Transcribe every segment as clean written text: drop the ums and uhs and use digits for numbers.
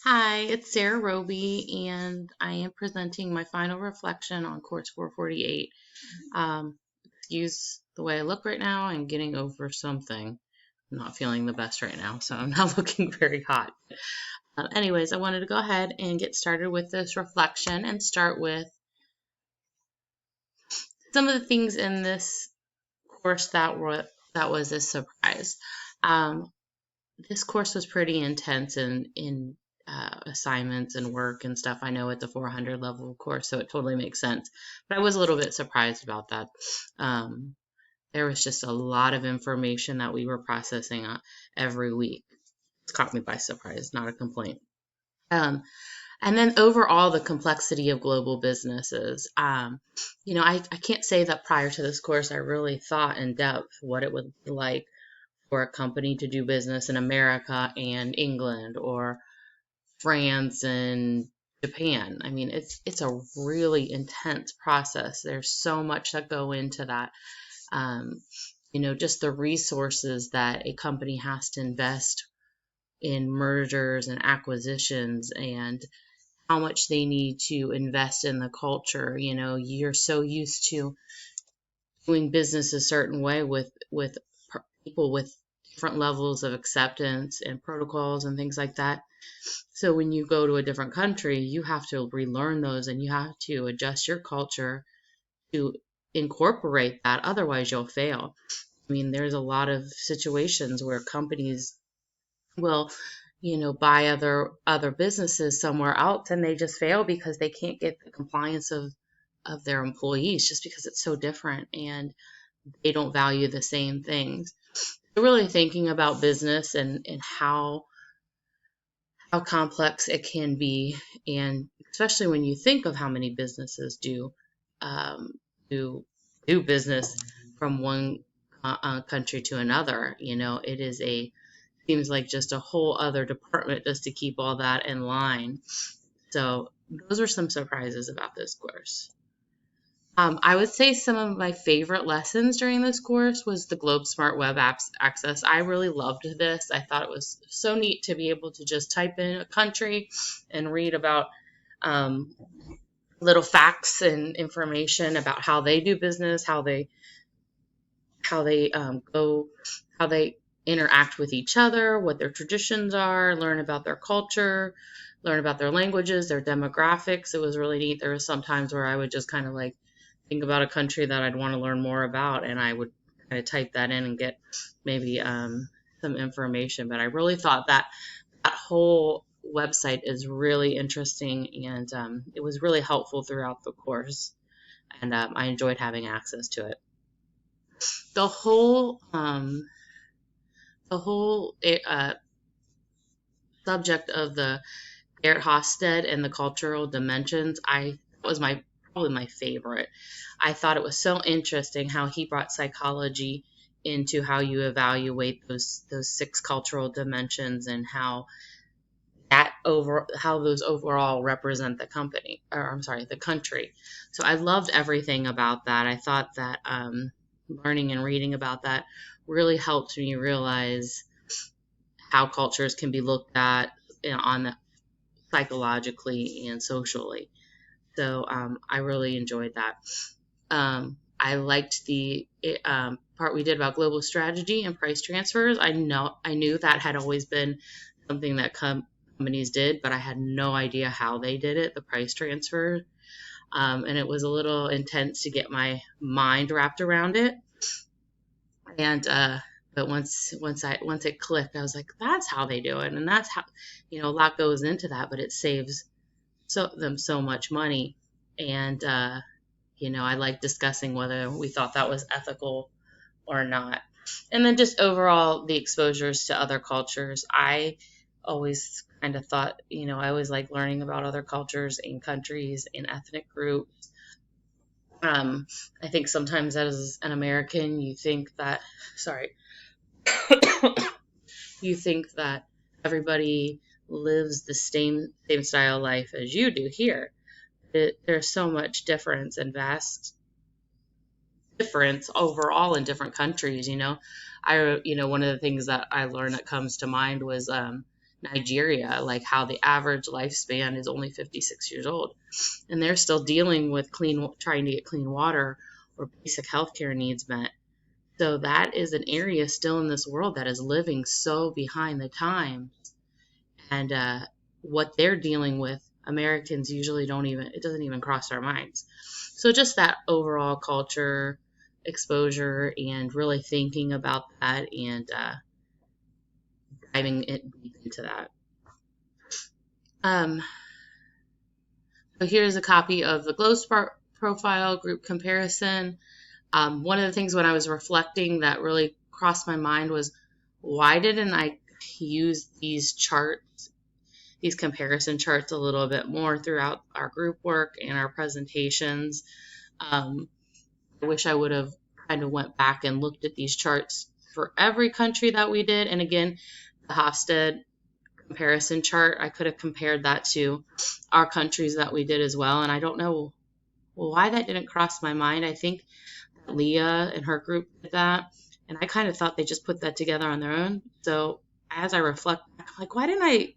Hi, it's Sarah Robbe, and I am presenting my final reflection on Course 448. Excuse the way I look right now. I'm getting over something. I'm not feeling the best right now, so I'm not looking very hot. Anyways, I wanted to go ahead and get started with this reflection and start with some of the things in this course that was a surprise. Um, this course was pretty intense in assignments and work and stuff. I know it's a 400 level course, so it totally makes sense. But I was a little bit surprised about that. Um, there was just a lot of information that we were processing every week. It's caught me by surprise, not a complaint. Um, and then overall, the complexity of global businesses. I can't say that prior to this course, I really thought in depth what it would be like for a company to do business in America and England or France and Japan. I mean, it's a really intense process. There's so much that go into that. Um, just the resources that a company has to invest in mergers and acquisitions and how much they need to invest in the culture. You're so used to doing business a certain way with people with different levels of acceptance and protocols and things like that. So when you go to a different country, you have to relearn those and you have to adjust your culture to incorporate that. Otherwise, you'll fail. I mean, there's a lot of situations where companies will, buy other businesses somewhere else and they just fail because they can't get the compliance of their employees just because it's so different and they don't value the same things. So really thinking about business and how complex it can be, and especially when you think of how many businesses um, do business from one country to another. It is a seems like just a whole other department just to keep all that in line. So those are some surprises about this course. I would say some of my favorite lessons during this course was the Globe Smart Web Apps Access. I really loved this. I thought it was so neat to be able to just type in a country and read about um, little facts and information about how they do business, how they go, how they interact with each other, what their traditions are, learn about their culture, learn about their languages, their demographics. It was really neat. There was some times where I would just kind of like think about a country that I'd want to learn more about, and I would kind of type that in and get maybe some information. But I really thought that whole website is really interesting, and it was really helpful throughout the course, and I enjoyed having access to it. The whole subject of the Garrett Hofstede and the cultural dimensions, I that was my probably my favorite. I thought it was so interesting how he brought psychology into how you evaluate those six cultural dimensions and how those overall represent the company, or I'm sorry, the country. So I loved everything about that. I thought that learning and reading about that really helped me realize how cultures can be looked at on the psychologically and socially. So I really enjoyed that. I liked the part we did about global strategy and price transfers. I knew that had always been something that companies did, but I had no idea how they did it, the price transfer. And it was a little intense to get my mind wrapped around it. And but once it clicked, I was like, that's how they do it, and that's how a lot goes into that, but it saves them so much money. And I like discussing whether we thought that was ethical or not. And then just overall the exposures to other cultures. I always kind of thought, I always like learning about other cultures and countries and ethnic groups. I think sometimes as an American, sorry, you think that everybody lives the same style of life as you do here. There's so much difference and vast difference overall in different countries. One of the things that I learned that comes to mind was Nigeria, like how the average lifespan is only 56 years old, and they're still dealing with trying to get clean water or basic healthcare needs met. So that is an area still in this world that is living so behind the times, and what they're dealing with, Americans usually don't even, it doesn't even cross our minds. So just that overall culture exposure and really thinking about that and diving deep into that. Um, so here's a copy of the Glow Spark profile group comparison. One of the things when I was reflecting that really crossed my mind was, why didn't I use these charts, these comparison charts, a little bit more throughout our group work and our presentations? I wish I would have kind of went back and looked at these charts for every country that we did. And again, the Hofstede comparison chart, I could have compared that to our countries that we did as well. And I don't know why that didn't cross my mind. I think Leah and her group did that, and I kind of thought they just put that together on their own. So as I reflect, like, why didn't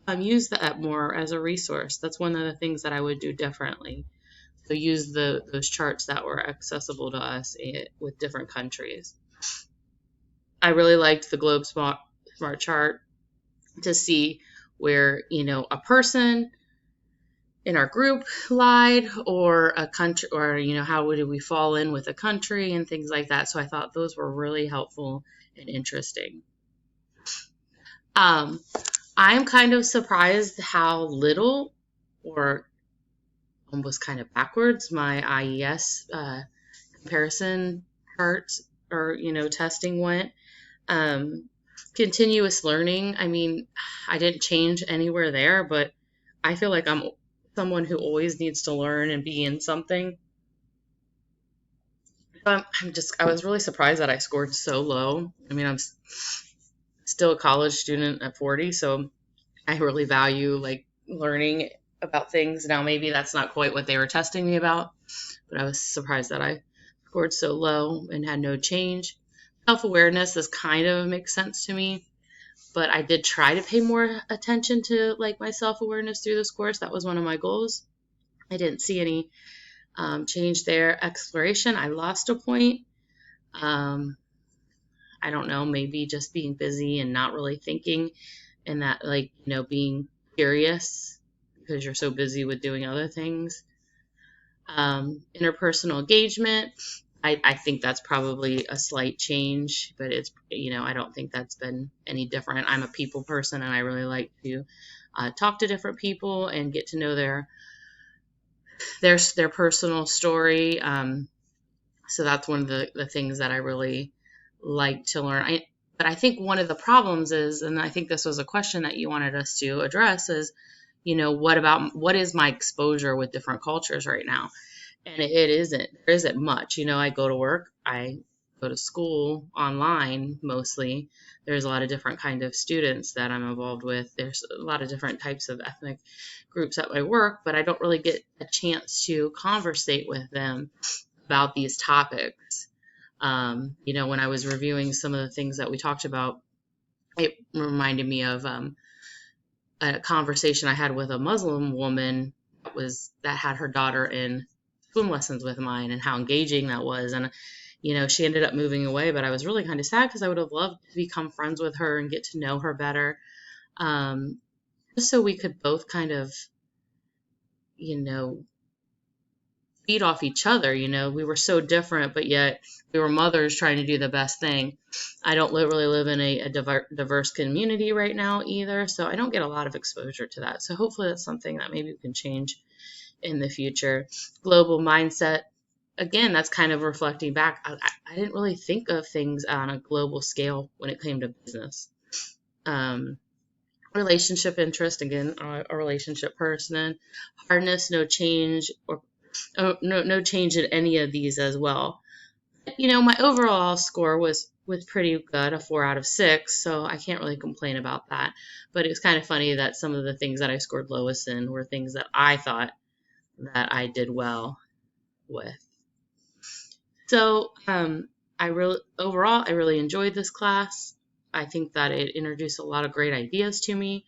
I use that more as a resource? That's one of the things that I would do differently. So use those charts that were accessible to us with different countries. I really liked the Globe Smart chart to see where, a person in our group lied, or a country, or how would we fall in with a country and things like that. So I thought those were really helpful and interesting. I'm kind of surprised how little, or almost kind of backwards, my IES comparison charts or testing went. Continuous learning, I mean, I didn't change anywhere there, but I feel like I'm someone who always needs to learn and be in something. I was really surprised that I scored so low. I mean, I'm still a college student at 40, so I really value like learning about things. Now, maybe that's not quite what they were testing me about, but I was surprised that I scored so low and had no change. Self-awareness, this kind of makes sense to me, but I did try to pay more attention to like my self-awareness through this course. That was one of my goals. I didn't see any change there. Exploration, I lost a point. I don't know, maybe just being busy and not really thinking, and that being curious because you're so busy with doing other things. Interpersonal engagement, I think that's probably a slight change, but it's, I don't think that's been any different. I'm a people person, and I really like to talk to different people and get to know their personal story. So that's one of the things that I really like to learn. But I think one of the problems is, and I think this was a question that you wanted us to address, is, what is my exposure with different cultures right now? And there isn't much. I go to work, I go to school online mostly. There's a lot of different kind of students that I'm involved with. There's a lot of different types of ethnic groups at my work, but I don't really get a chance to conversate with them about these topics. When I was reviewing some of the things that we talked about, it reminded me of a conversation I had with a Muslim woman that had her daughter in swim lessons with mine, and how engaging that was. And she ended up moving away, but I was really kind of sad because I would have loved to become friends with her and get to know her better, just so we could both kind of feed off each other. We were so different, but yet we were mothers trying to do the best thing. I don't really live in a diverse community right now either, so I don't get a lot of exposure to that. So hopefully that's something that maybe we can change in the future. Global mindset, again, that's kind of reflecting back. I didn't really think of things on a global scale when it came to business. Relationship interest, again, a relationship person. Hardness, no change, or no change in any of these as well. My overall score was pretty good, a 4 out of 6, so I can't really complain about that. But it was kind of funny that some of the things that I scored lowest in were things that I thought that I did well with. So I really enjoyed this class. I think that it introduced a lot of great ideas to me,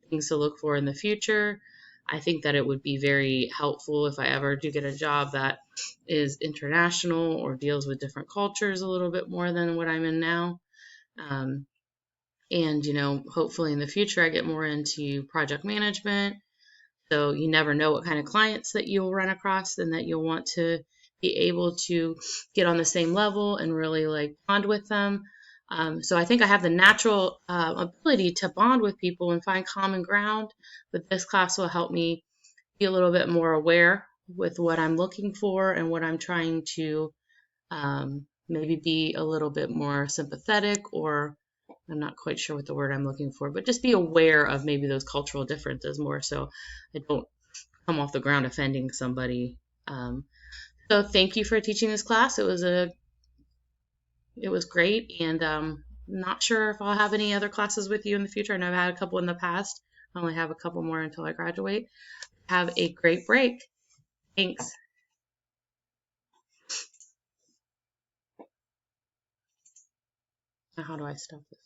things to look for in the future. I think that it would be very helpful if I ever do get a job that is international or deals with different cultures a little bit more than what I'm in now. Um, and, hopefully in the future, I get more into project management. So you never know what kind of clients that you'll run across and that you'll want to be able to get on the same level and really like bond with them. So I think I have the natural ability to bond with people and find common ground. But this class will help me be a little bit more aware with what I'm looking for and what I'm trying to maybe be a little bit more sympathetic, or I'm not quite sure what the word I'm looking for, but just be aware of maybe those cultural differences more so I don't come off the ground offending somebody. So thank you for teaching this class. It was great, and not sure if I'll have any other classes with you in the future. I know I've had a couple in the past. I only have a couple more until I graduate. Have a great break. Thanks. Now how do I stop this?